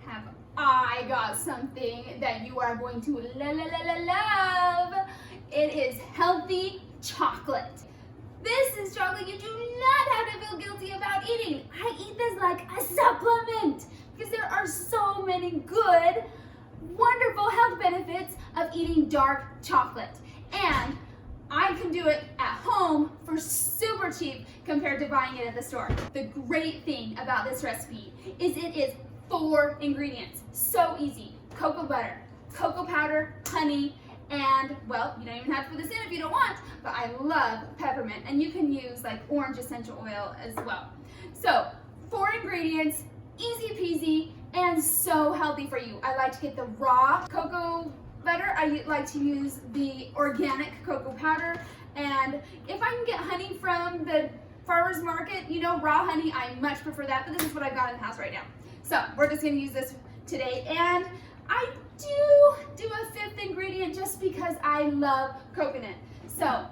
have I got something that you are going to love. It is healthy chocolate. This is chocolate you do not have to feel guilty about eating. I eat this like a supplement because there are so many good, wonderful health benefits of eating dark chocolate. And I can do it at home for super cheap compared to buying it at the store. The great thing about this recipe is it is 4 ingredients. So easy. Cocoa butter, cocoa powder, honey, and, well, you don't even have to put this in if you don't want, but I love peppermint, and you can use like orange essential oil as well. So 4 ingredients, easy peasy, and so healthy for you. I like to get the raw cocoa butter. I like to use the organic cocoa powder, and if I can get honey from the farmer's market, you know, raw honey, I much prefer that, but this is what I've got in the house right now. So we're just gonna use this today, and I do a 5th ingredient just because I love coconut. So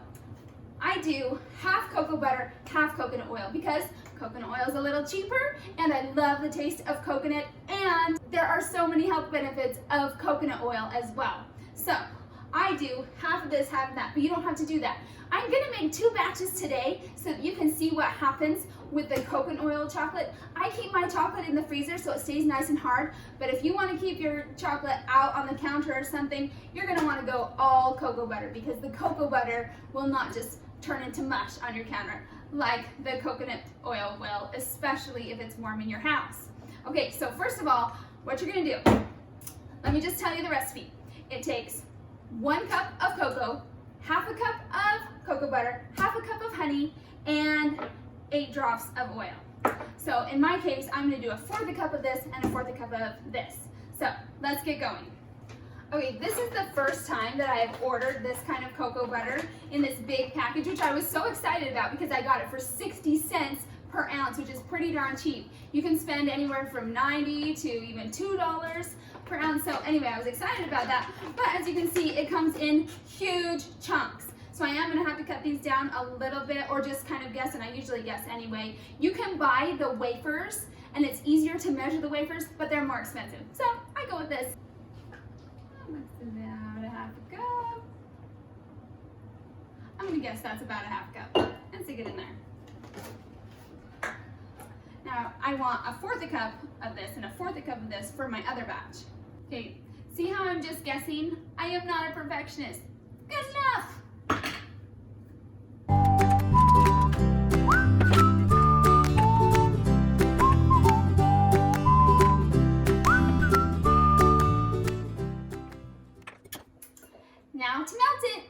I do half cocoa butter, half coconut oil, because coconut oil is a little cheaper and I love the taste of coconut, and there are so many health benefits of coconut oil as well. So I do half of this, half of that, but you don't have to do that. I'm gonna make 2 batches today so that you can see what happens with the coconut oil chocolate. I keep my chocolate in the freezer so it stays nice and hard, but if you wanna keep your chocolate out on the counter or something, you're gonna wanna go all cocoa butter, because the cocoa butter will not just turn into mush on your counter like the coconut oil will, especially if it's warm in your house. Okay, so first of all, what you're gonna do, let me just tell you the recipe. It takes 1 cup of cocoa, half a cup of cocoa butter, half a cup of honey, and 8 drops of oil. So in my case, I'm gonna do 1/4 cup of this and 1/4 cup of this. So let's get going. Okay, this is the first time that I have ordered this kind of cocoa butter in this big package, which I was so excited about because I got it for 60 cents per ounce, which is pretty darn cheap. You can spend anywhere from 90 to even $2 per ounce. So anyway, I was excited about that. But as you can see, it comes in huge chunks. So I am gonna have to cut these down a little bit, or just kind of guess, and I usually guess anyway. You can buy the wafers, and it's easier to measure the wafers, but they're more expensive. So I go with this. That's about a half a cup. I'm gonna guess that's about a half cup, and stick it in there. Now I want 1/4 cup of this and 1/4 cup of this for my other batch. Okay, see how I'm just guessing? I am not a perfectionist. Good enough. Now to melt it.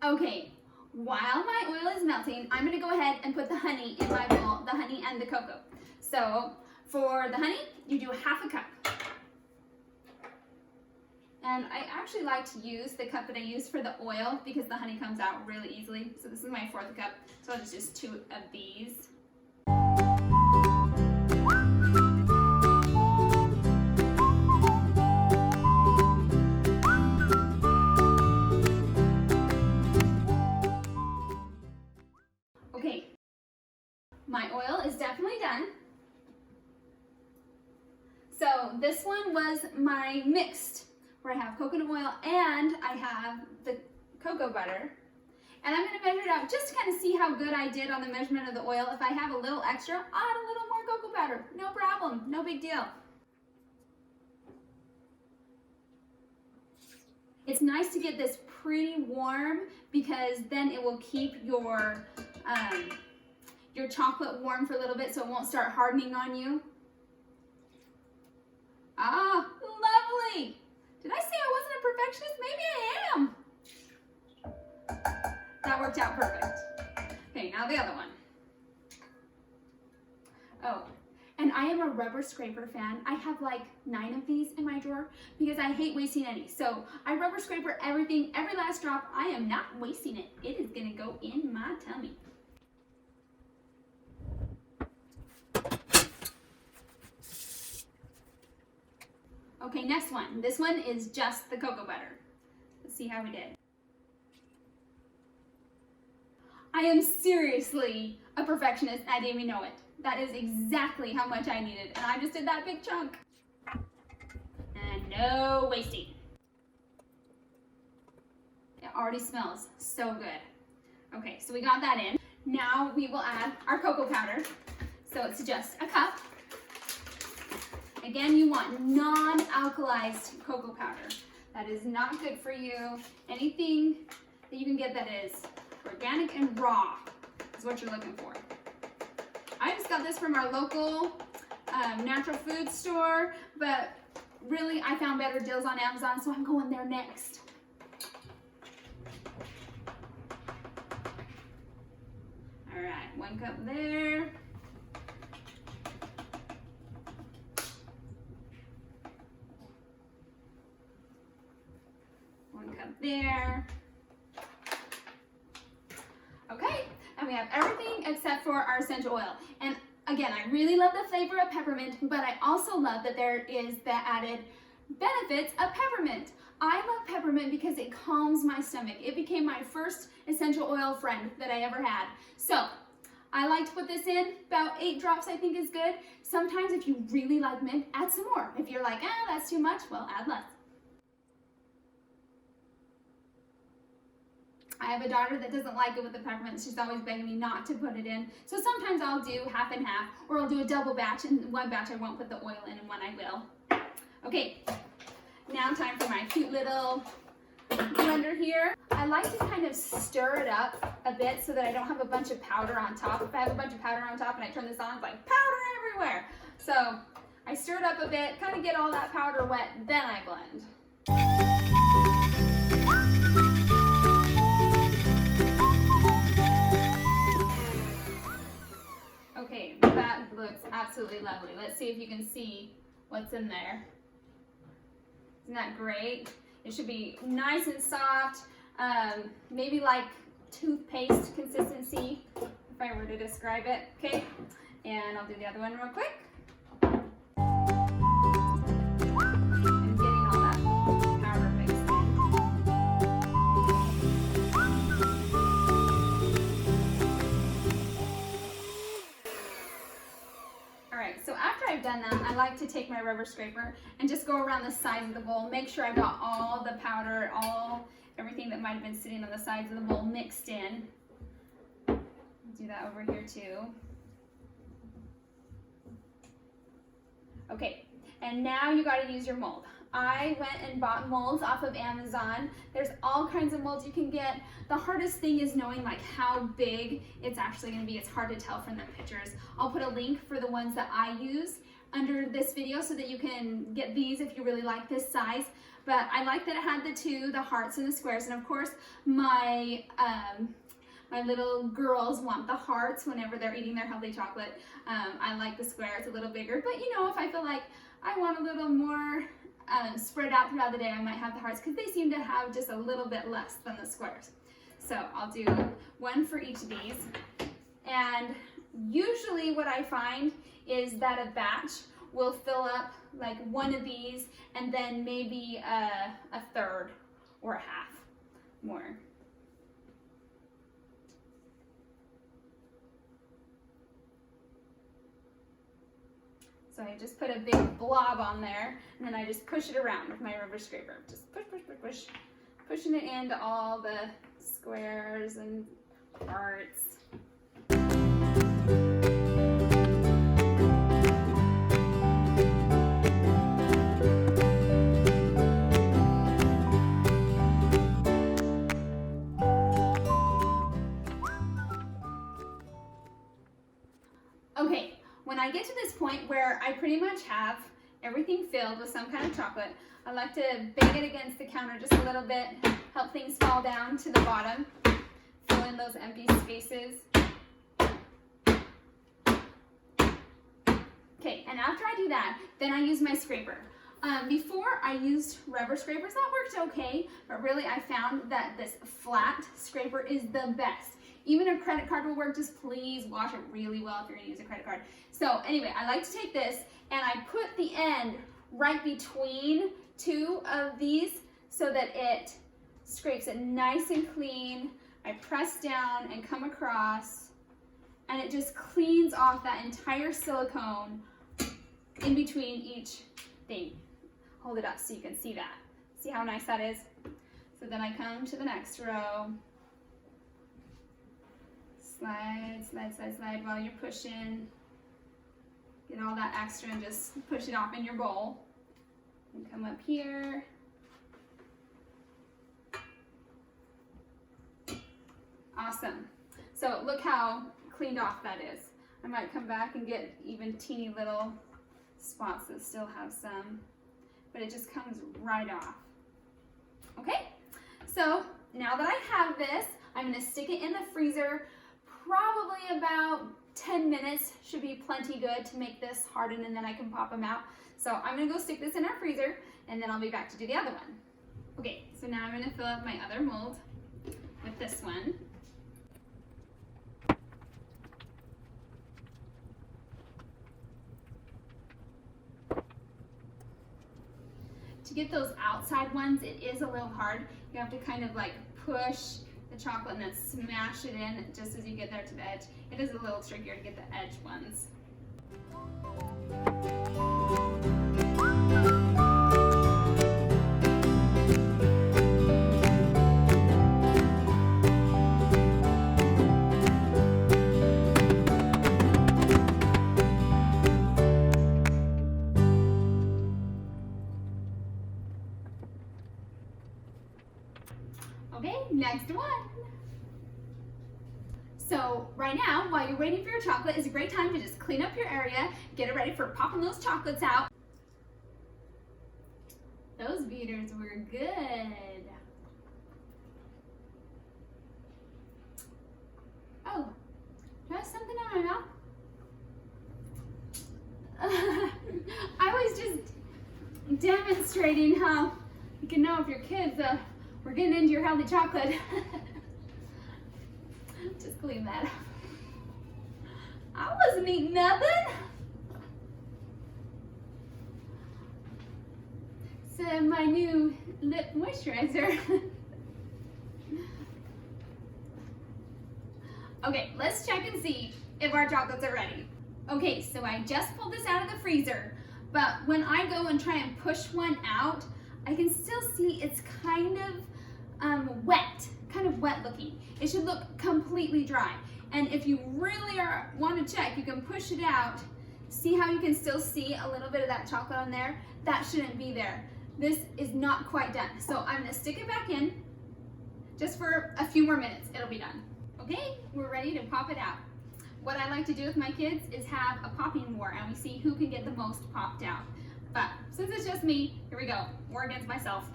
Okay, while my oil is melting, I'm gonna go ahead and put the honey in my bowl, the honey and the cocoa. So for the honey, you do half a cup. And I actually like to use the cup that I used for the oil because the honey comes out really easily. So this is my 4th cup, so I'll just use 2 of these. Okay, my oil is definitely done. So this one was my mixed, where I have coconut oil and I have the cocoa butter. And I'm gonna measure it out just to kind of see how good I did on the measurement of the oil. If I have a little extra, I'll add a little more cocoa powder. No problem, no big deal. It's nice to get this pretty warm because then it will keep your chocolate warm for a little bit so it won't start hardening on you. Ah, lovely. Did I say I wasn't a perfectionist? Maybe I am. That worked out perfect. Okay, now the other one. Oh, and I am a rubber scraper fan. I have like 9 of these in my drawer because I hate wasting any. So I rubber scraper everything, every last drop. I am not wasting it. It is gonna go in my tummy. Okay, next one. This one is just the cocoa butter. Let's see how we did. I am seriously a perfectionist. I didn't even know it. That is exactly how much I needed, and I just did that big chunk. no wasting. It already smells so good. Okay, so we got that in. Now we will add our cocoa powder. So it's just a cup. Again, you want non-alkalized cocoa powder. That is not good for you. Anything that you can get that is organic and raw is what you're looking for. I just got this from our local natural food store, but really I found better deals on Amazon, so I'm going there next. All right, 1 cup there. There. Okay, and we have everything except for our essential oil. And again, I really love the flavor of peppermint, but I also love that there is the added benefits of peppermint. I love peppermint because it calms my stomach. It became my first essential oil friend that I ever had. So I like to put this in, about 8 drops I think is good. Sometimes if you really like mint, add some more. If you're like, that's too much, well, add less. I have a daughter that doesn't like it with the peppermint. She's always begging me not to put it in. So sometimes I'll do half and half, or I'll do a double batch, and one batch I won't put the oil in, and one I will. Okay, now time for my cute little blender here. I like to kind of stir it up a bit so that I don't have a bunch of powder on top. If I have a bunch of powder on top and I turn this on, it's like powder everywhere. So I stir it up a bit, kind of get all that powder wet, then I blend. Okay, that looks absolutely lovely. Let's see if you can see what's in there. Isn't that great? It should be nice and soft, maybe like toothpaste consistency, if I were to describe it. Okay, and I'll do the other one real quick. I'm getting all that powder mixed in. Alright, so after I've done that, I like to take my rubber scraper and just go around the sides of the bowl, make sure I got all the powder, everything that might have been sitting on the sides of the bowl mixed in. Do that over here too. Okay, and now you got to use your mold. I went and bought molds off of Amazon. There's all kinds of molds you can get. The hardest thing is knowing like how big it's actually going to be. It's hard to tell from the pictures. I'll put a link for the ones that I use under this video so that you can get these if you really like this size. But I like that it had the hearts and the squares, and of course my my little girls want the hearts whenever they're eating their healthy chocolate. I like the square, it's a little bigger, but you know, if I feel like I want a little more spread out throughout the day, I might have the hearts because they seem to have just a little bit less than the squares. So I'll do one for each of these. And usually what I find is that a batch will fill up like one of these and then maybe a third or a half more. So I just put a big blob on there, and then I just push it around with my rubber scraper. Just push, push, push, push, pushing it into all the squares and parts. Okay, when I get to this point where I pretty much have everything filled with some kind of chocolate, I like to bang it against the counter just a little bit, help things fall down to the bottom, fill in those empty spaces. Okay, and after I do that, then I use my scraper. Before I used rubber scrapers, that worked okay, but really I found that this flat scraper is the best. Even a credit card will work, just please wash it really well if you're gonna use a credit card. So anyway, I like to take this and I put the end right between two of these so that it scrapes it nice and clean. I press down and come across, and it just cleans off that entire silicone in between each thing. hold it up so you can see that. See how nice that is? So then I come to the next row. Slide, slide, slide, slide while you're pushing. Get all that extra and just push it off in your bowl. And come up here. Awesome. So look how cleaned off that is. I might come back and get even teeny little spots that still have some, but it just comes right off. Okay, so now that I have this, I'm gonna stick it in the freezer. Probably about 10 minutes should be plenty good to make this harden, and then I can pop them out. So I'm gonna go stick this in our freezer, and then I'll be back to do the other one. Okay, so now I'm gonna fill up my other mold with this one. To get those outside ones, it is a little hard. You have to kind of like push the chocolate and then smash it in just as you get there to the edge. It is a little trickier to get the edge ones. Okay, next one. So right now, while you're waiting for your chocolate, is a great time to just clean up your area, get it ready for popping those chocolates out. Those beaters were good. Oh, do I have something in my mouth? I was just demonstrating how you can know if your kids we're getting into your healthy chocolate. Just clean that up. I wasn't eating nothing. So my new lip moisturizer. Okay, let's check and see if our chocolates are ready. Okay, so I just pulled this out of the freezer, but when I go and try and push one out, I can still see it's kind of wet looking. It should look completely dry. And if you really want to check, you can push it out. See how you can still see a little bit of that chocolate on there? That shouldn't be there. This is not quite done. So I'm gonna stick it back in just for a few more minutes. It'll be done. Okay, we're ready to pop it out. What I like to do with my kids is have a popping war and we see who can get the most popped out. But since it's just me, here we go. War against myself.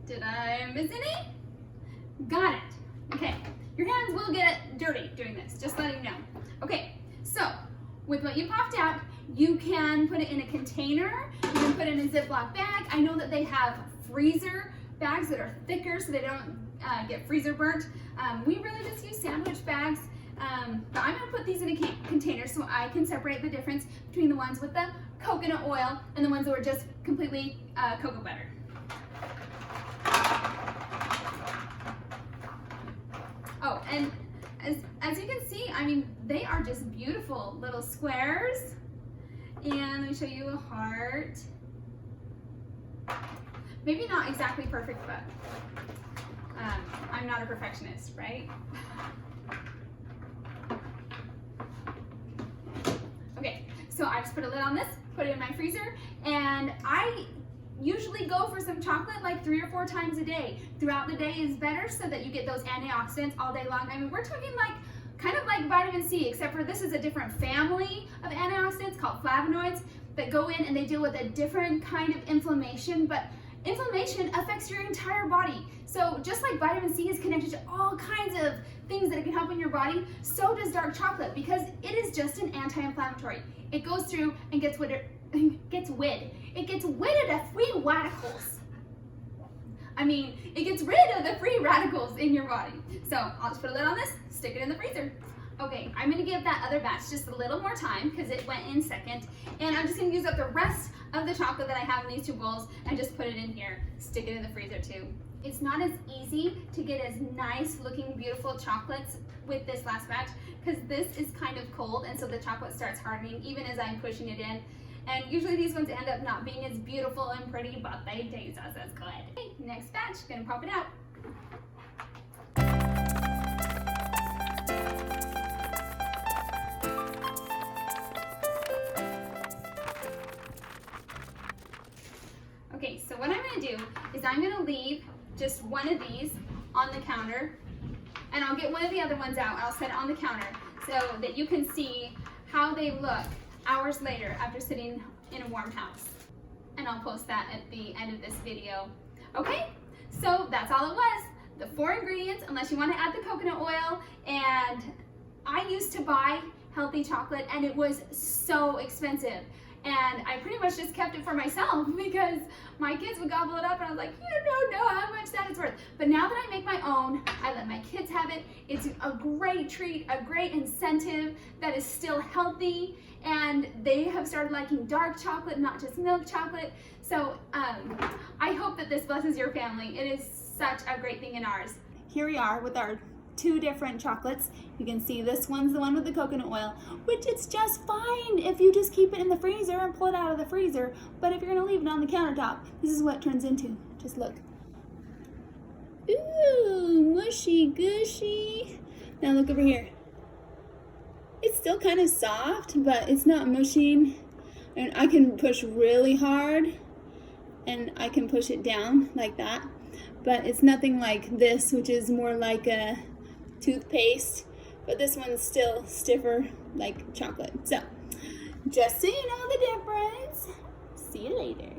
Did I miss any? Got it. Okay, your hands will get dirty doing this, just letting you know. Okay, so with what you popped out, you can put it in a container, you can put it in a Ziploc bag. I know that they have freezer bags that are thicker so they don't get freezer burnt. We really just use sandwich bags, but I'm gonna put these in a container so I can separate the difference between the ones with the coconut oil and the ones that were just completely cocoa butter. Oh, and as you can see, I mean, they are just beautiful little squares. And let me show you a heart. Maybe not exactly perfect, but I'm not a perfectionist, right? Okay, so I just put a lid on this, put it in my freezer, and I usually go for some chocolate like 3 or 4 times a day. Throughout the day is better so that you get those antioxidants all day long. I mean, we're talking like kind of like vitamin C, except for this is a different family of antioxidants called flavonoids that go in and they deal with a different kind of inflammation, but inflammation affects your entire body. So just like vitamin C is connected to all kinds of things that it can help in your body, so does dark chocolate because it is just an anti-inflammatory. It goes through and gets rid of free radicals. I mean, it gets rid of the free radicals in your body. So I'll just put a lid on this, stick it in the freezer. Okay, I'm gonna give that other batch just a little more time because it went in second, and I'm just gonna use up the rest of the chocolate that I have in these two bowls and just put it in here. Stick it in the freezer too. It's not as easy to get as nice looking, beautiful chocolates with this last batch because this is kind of cold, and so the chocolate starts hardening even as I'm pushing it in. And usually these ones end up not being as beautiful and pretty, but they taste just as good. Okay, next batch, gonna pop it out. Okay, so what I'm gonna do is I'm gonna leave just one of these on the counter, and I'll get one of the other ones out. I'll set it on the counter so that you can see how they look hours later after sitting in a warm house. And I'll post that at the end of this video. Okay, so that's all it was. The 4 ingredients, unless you want to add the coconut oil. And I used to buy healthy chocolate and it was so expensive. And I pretty much just kept it for myself because my kids would gobble it up and I was like, you don't know how much that is worth. But now that I make my own, I let my kids have it. It's a great treat, a great incentive that is still healthy, and they have started liking dark chocolate, not just milk chocolate. So I hope that this blesses your family. It is such a great thing in ours. Here we are with our 2 different chocolates. You can see this one's the one with the coconut oil, which it's just fine if you just keep it in the freezer and pull it out of the freezer. But if you're gonna leave it on the countertop, this is what it turns into. Just look. Ooh, mushy gushy. Now look over here. It's still kind of soft, but it's not mushing. And I can push really hard and I can push it down like that. But it's nothing like this, which is more like a toothpaste, but this one's still stiffer like chocolate. So just so you know the difference. See you later.